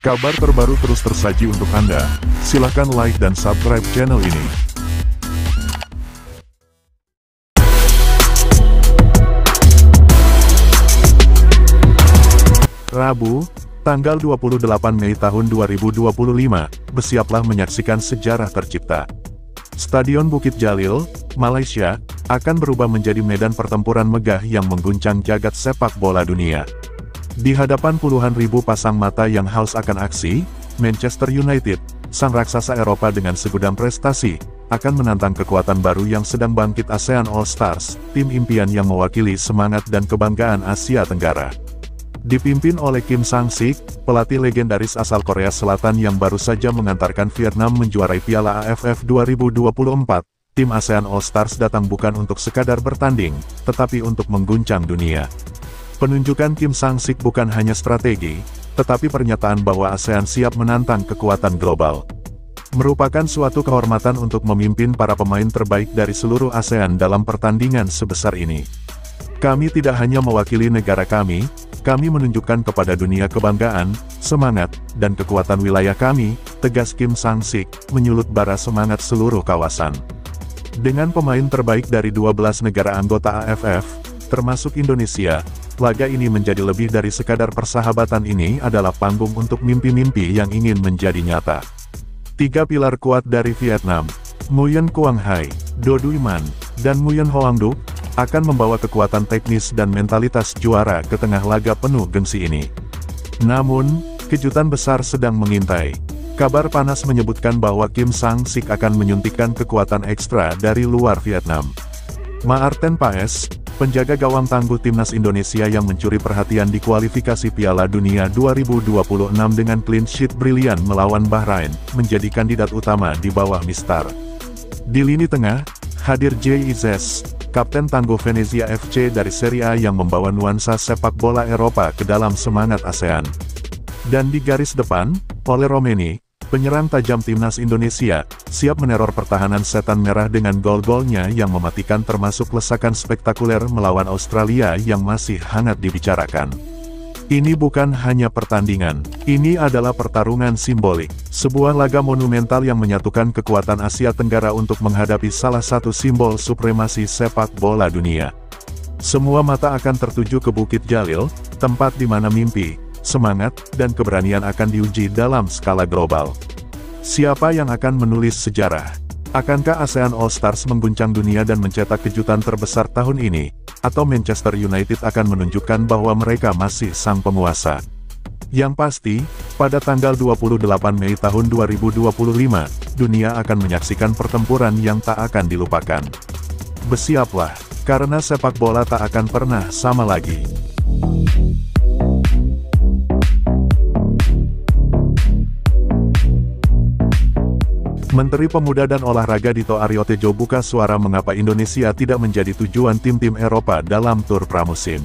Kabar terbaru terus tersaji untuk Anda. Silakan like dan subscribe channel ini. Rabu, tanggal 28 Mei tahun 2025, bersiaplah menyaksikan sejarah tercipta. Stadion Bukit Jalil, Malaysia, akan berubah menjadi medan pertempuran megah yang mengguncang jagat sepak bola dunia. Di hadapan puluhan ribu pasang mata yang haus akan aksi, Manchester United, sang raksasa Eropa dengan segudang prestasi, akan menantang kekuatan baru yang sedang bangkit, ASEAN All Stars, tim impian yang mewakili semangat dan kebanggaan Asia Tenggara. Dipimpin oleh Kim Sang-sik, pelatih legendaris asal Korea Selatan yang baru saja mengantarkan Vietnam menjuarai Piala AFF 2024, tim ASEAN All Stars datang bukan untuk sekadar bertanding, tetapi untuk mengguncang dunia. Penunjukan Kim Sang-sik bukan hanya strategi, tetapi pernyataan bahwa ASEAN siap menantang kekuatan global. Merupakan suatu kehormatan untuk memimpin para pemain terbaik dari seluruh ASEAN dalam pertandingan sebesar ini. Kami tidak hanya mewakili negara kami menunjukkan kepada dunia kebanggaan, semangat, dan kekuatan wilayah kami, tegas Kim Sang-sik, menyulut bara semangat seluruh kawasan. Dengan pemain terbaik dari 12 negara anggota AFF, termasuk Indonesia, laga ini menjadi lebih dari sekadar persahabatan. Ini adalah panggung untuk mimpi-mimpi yang ingin menjadi nyata. Tiga pilar kuat dari Vietnam, Nguyen Quang Hai, Do Duy Man, dan Nguyen Hoang Duc, akan membawa kekuatan teknis dan mentalitas juara ke tengah laga penuh gengsi ini. Namun, kejutan besar sedang mengintai. Kabar panas menyebutkan bahwa Kim Sang-sik akan menyuntikkan kekuatan ekstra dari luar Vietnam. Maarten Paes, penjaga gawang tangguh timnas Indonesia yang mencuri perhatian di kualifikasi Piala Dunia 2026 dengan clean sheet brilian melawan Bahrain, menjadi kandidat utama di bawah Mistar. Di lini tengah, hadir J.I.Z., kapten tangguh Venezia FC dari Serie A yang membawa nuansa sepak bola Eropa ke dalam semangat ASEAN. Dan di garis depan, Ole Romeni, penyerang tajam timnas Indonesia, siap meneror pertahanan setan merah dengan gol-golnya yang mematikan, termasuk lesakan spektakuler melawan Australia yang masih hangat dibicarakan. Ini bukan hanya pertandingan, ini adalah pertarungan simbolik, sebuah laga monumental yang menyatukan kekuatan Asia Tenggara untuk menghadapi salah satu simbol supremasi sepak bola dunia. Semua mata akan tertuju ke Bukit Jalil, tempat di mana mimpi, semangat, dan keberanian akan diuji dalam skala global. Siapa yang akan menulis sejarah? Akankah ASEAN All Stars mengguncang dunia dan mencetak kejutan terbesar tahun ini? Atau Manchester United akan menunjukkan bahwa mereka masih sang penguasa? Yang pasti, pada tanggal 28 Mei tahun 2025, dunia akan menyaksikan pertempuran yang tak akan dilupakan. Bersiaplah, karena sepak bola tak akan pernah sama lagi. Menteri Pemuda dan Olahraga Dito Aryo Tejo buka suara mengapa Indonesia tidak menjadi tujuan tim-tim Eropa dalam tur pramusim.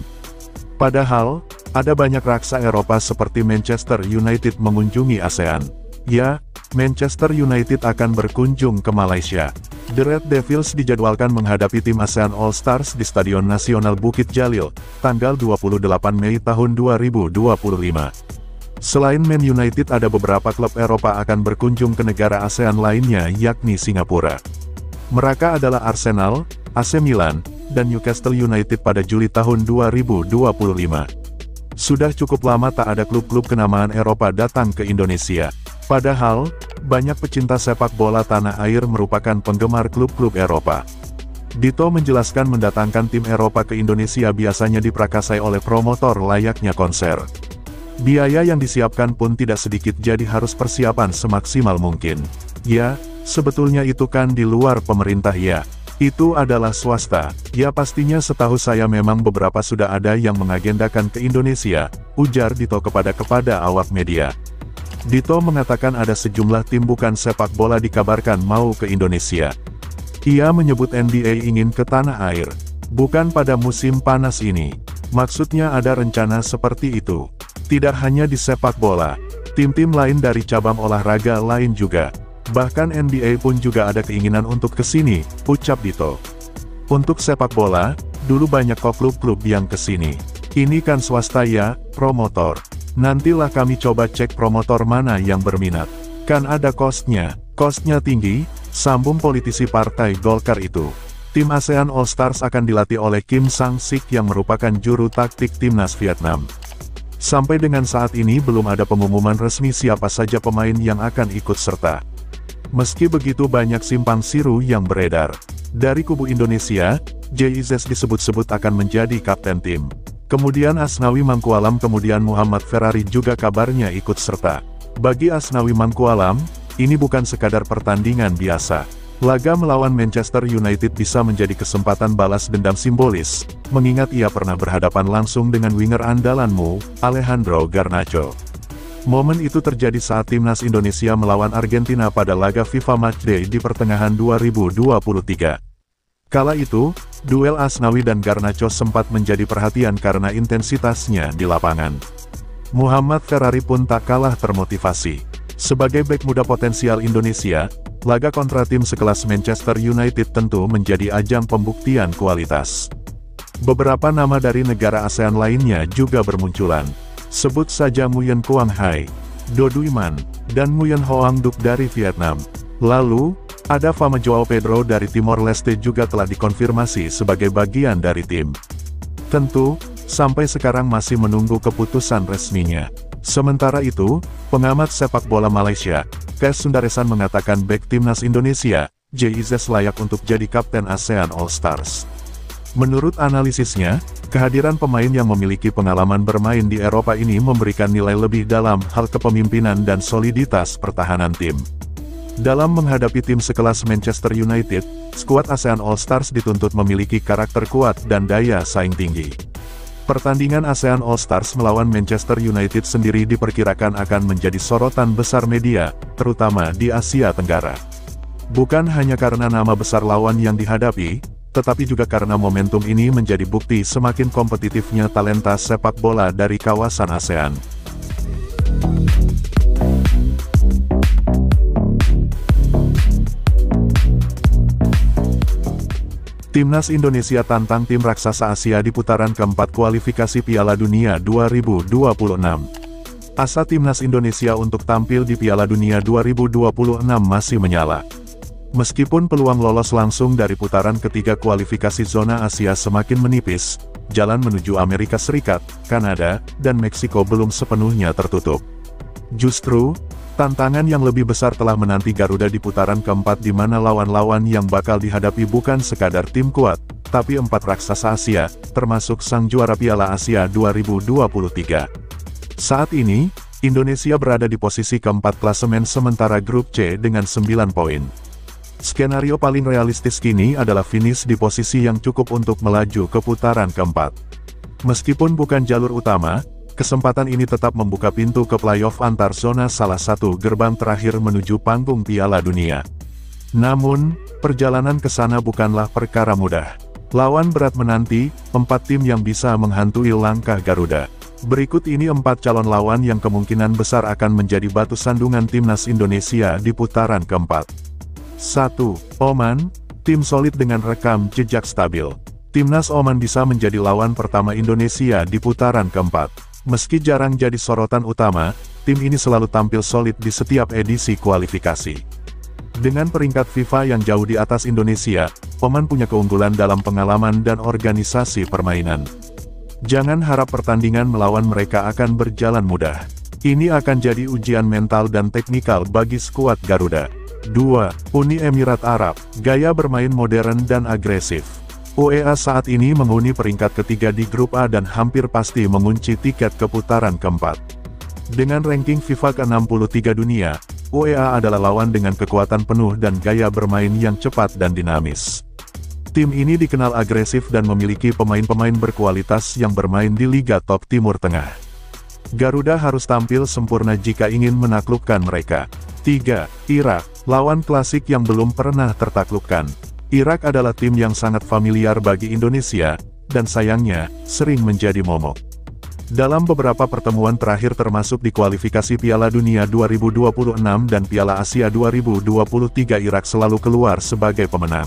Padahal, ada banyak raksa Eropa seperti Manchester United mengunjungi ASEAN. Ya, Manchester United akan berkunjung ke Malaysia. The Red Devils dijadwalkan menghadapi tim ASEAN All Stars di Stadion Nasional Bukit Jalil, tanggal 28 Mei tahun 2025. Selain Man United, ada beberapa klub Eropa akan berkunjung ke negara ASEAN lainnya, yakni Singapura. Mereka adalah Arsenal, AC Milan, dan Newcastle United pada Juli tahun 2025. Sudah cukup lama tak ada klub-klub kenamaan Eropa datang ke Indonesia. Padahal, banyak pecinta sepak bola tanah air merupakan penggemar klub-klub Eropa. Dito menjelaskan mendatangkan tim Eropa ke Indonesia biasanya diprakasai oleh promotor layaknya konser. Biaya yang disiapkan pun tidak sedikit, jadi harus persiapan semaksimal mungkin. Ya, sebetulnya itu kan di luar pemerintah ya. Itu adalah swasta. Ya pastinya setahu saya memang beberapa sudah ada yang mengagendakan ke Indonesia, ujar Dito kepada awak media. Dito mengatakan ada sejumlah tim bukan sepak bola dikabarkan mau ke Indonesia. Ia menyebut NBA ingin ke tanah air. Bukan pada musim panas ini. Maksudnya ada rencana seperti itu. Tidak hanya di sepak bola, tim-tim lain dari cabang olahraga lain juga. Bahkan NBA pun juga ada keinginan untuk kesini, ucap Dito. Untuk sepak bola, dulu banyak kok klub-klub yang kesini. Ini kan swasta ya, promotor. Nantilah kami coba cek promotor mana yang berminat. Kan ada kosnya tinggi, sambung politisi partai Golkar itu. Tim ASEAN All Stars akan dilatih oleh Kim Sang-sik yang merupakan juru taktik timnas Vietnam. Sampai dengan saat ini belum ada pengumuman resmi siapa saja pemain yang akan ikut serta. Meski begitu banyak simpang siur yang beredar. Dari kubu Indonesia, JIZS disebut-sebut akan menjadi kapten tim. Kemudian Asnawi Mangkualam kemudian Muhammad Ferrari juga kabarnya ikut serta. Bagi Asnawi Mangkualam, ini bukan sekadar pertandingan biasa. Laga melawan Manchester United bisa menjadi kesempatan balas dendam simbolis, mengingat ia pernah berhadapan langsung dengan winger andalanmu, Alejandro Garnacho. Momen itu terjadi saat timnas Indonesia melawan Argentina pada laga FIFA Matchday di pertengahan 2023. Kala itu, duel Asnawi dan Garnacho sempat menjadi perhatian karena intensitasnya di lapangan. Muhammad Ferrari pun tak kalah termotivasi. Sebagai bek muda potensial Indonesia, laga kontra tim sekelas Manchester United tentu menjadi ajang pembuktian kualitas. Beberapa nama dari negara ASEAN lainnya juga bermunculan. Sebut saja Nguyen Quang Hai, Do Duy Man, dan Nguyen Hoang Duc dari Vietnam. Lalu, ada Fama Joao Pedro dari Timor Leste juga telah dikonfirmasi sebagai bagian dari tim. Tentu, sampai sekarang masih menunggu keputusan resminya. Sementara itu, pengamat sepak bola Malaysia, Kes Sundaresan mengatakan bek timnas Indonesia, JIZS layak untuk jadi kapten ASEAN All Stars. Menurut analisisnya, kehadiran pemain yang memiliki pengalaman bermain di Eropa ini memberikan nilai lebih dalam hal kepemimpinan dan soliditas pertahanan tim. Dalam menghadapi tim sekelas Manchester United, skuad ASEAN All Stars dituntut memiliki karakter kuat dan daya saing tinggi. Pertandingan ASEAN All Stars melawan Manchester United sendiri diperkirakan akan menjadi sorotan besar media, terutama di Asia Tenggara. Bukan hanya karena nama besar lawan yang dihadapi, tetapi juga karena momentum ini menjadi bukti semakin kompetitifnya talenta sepak bola dari kawasan ASEAN. Timnas Indonesia tantang tim raksasa Asia di putaran keempat kualifikasi Piala Dunia 2026. Asa Timnas Indonesia untuk tampil di Piala Dunia 2026 masih menyala. Meskipun peluang lolos langsung dari putaran ketiga kualifikasi zona Asia semakin menipis, jalan menuju Amerika Serikat, Kanada, dan Meksiko belum sepenuhnya tertutup. Justru, tantangan yang lebih besar telah menanti Garuda di putaran keempat di mana lawan-lawan yang bakal dihadapi bukan sekadar tim kuat, tapi 4 raksasa Asia, termasuk sang juara Piala Asia 2023. Saat ini, Indonesia berada di posisi keempat klasemen sementara grup C dengan 9 poin. Skenario paling realistis kini adalah finish di posisi yang cukup untuk melaju ke putaran keempat. Meskipun bukan jalur utama, kesempatan ini tetap membuka pintu ke playoff antar zona salah satu gerbang terakhir menuju panggung Piala Dunia. Namun, perjalanan ke sana bukanlah perkara mudah. Lawan berat menanti, 4 tim yang bisa menghantui langkah Garuda. Berikut ini 4 calon lawan yang kemungkinan besar akan menjadi batu sandungan timnas Indonesia di putaran keempat. 1. Oman, tim solid dengan rekam jejak stabil. Timnas Oman bisa menjadi lawan pertama Indonesia di putaran keempat. Meski jarang jadi sorotan utama, tim ini selalu tampil solid di setiap edisi kualifikasi. Dengan peringkat FIFA yang jauh di atas Indonesia, Oman punya keunggulan dalam pengalaman dan organisasi permainan. Jangan harap pertandingan melawan mereka akan berjalan mudah. Ini akan jadi ujian mental dan teknikal bagi skuad Garuda. 2. Uni Emirat Arab, gaya bermain modern dan agresif. UEA saat ini menghuni peringkat ketiga di grup A dan hampir pasti mengunci tiket ke putaran keempat. Dengan ranking FIFA ke-63 dunia, UEA adalah lawan dengan kekuatan penuh dan gaya bermain yang cepat dan dinamis. Tim ini dikenal agresif dan memiliki pemain-pemain berkualitas yang bermain di Liga Top Timur Tengah. Garuda harus tampil sempurna jika ingin menaklukkan mereka. 3. Irak, lawan klasik yang belum pernah tertaklukkan. Irak adalah tim yang sangat familiar bagi Indonesia, dan sayangnya, sering menjadi momok. Dalam beberapa pertemuan terakhir termasuk di kualifikasi Piala Dunia 2026 dan Piala Asia 2023 Irak selalu keluar sebagai pemenang.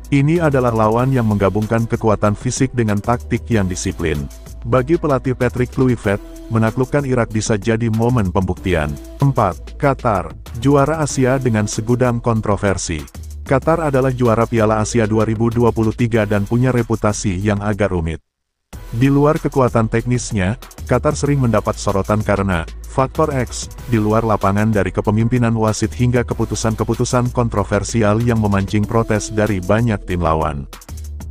Ini adalah lawan yang menggabungkan kekuatan fisik dengan taktik yang disiplin. Bagi pelatih Patrick Kluivert, menaklukkan Irak bisa jadi momen pembuktian. 4. Qatar, juara Asia dengan segudang kontroversi. Qatar adalah juara Piala Asia 2023 dan punya reputasi yang agak rumit. Di luar kekuatan teknisnya, Qatar sering mendapat sorotan karena faktor X di luar lapangan, dari kepemimpinan wasit hingga keputusan-keputusan kontroversial yang memancing protes dari banyak tim lawan.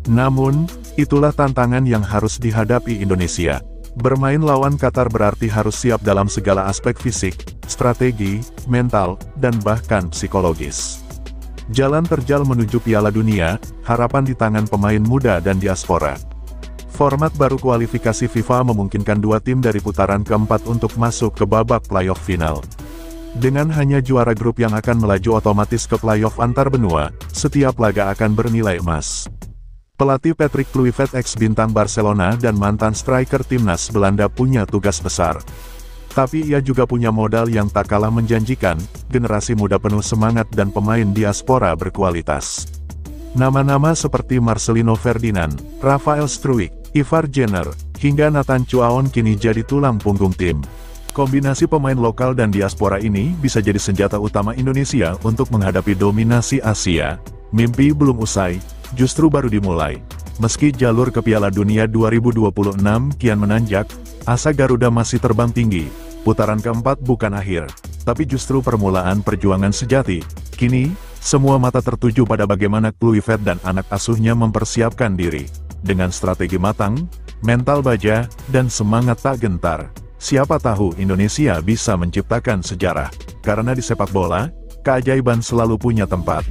Namun, itulah tantangan yang harus dihadapi Indonesia. Bermain lawan Qatar berarti harus siap dalam segala aspek fisik, strategi, mental, dan bahkan psikologis. Jalan terjal menuju Piala Dunia, harapan di tangan pemain muda dan diaspora. Format baru kualifikasi FIFA memungkinkan dua tim dari putaran keempat untuk masuk ke babak playoff final. Dengan hanya juara grup yang akan melaju otomatis ke playoff antar benua, setiap laga akan bernilai emas. Pelatih Patrick Kluivert, ex-bintang Barcelona dan mantan striker timnas Belanda, punya tugas besar. Tapi ia juga punya modal yang tak kalah menjanjikan, generasi muda penuh semangat dan pemain diaspora berkualitas. Nama-nama seperti Marcelino Ferdinand, Rafael Struijk, Ivar Jenner, hingga Nathan Chuaon kini jadi tulang punggung tim. Kombinasi pemain lokal dan diaspora ini bisa jadi senjata utama Indonesia untuk menghadapi dominasi Asia. Mimpi belum usai, justru baru dimulai. Meski jalur ke Piala Dunia 2026 kian menanjak, asa Garuda masih terbang tinggi. Putaran keempat bukan akhir, tapi justru permulaan perjuangan sejati. Kini, semua mata tertuju pada bagaimana Kluivert dan anak asuhnya mempersiapkan diri. Dengan strategi matang, mental baja, dan semangat tak gentar, siapa tahu Indonesia bisa menciptakan sejarah. Karena di sepak bola, keajaiban selalu punya tempat.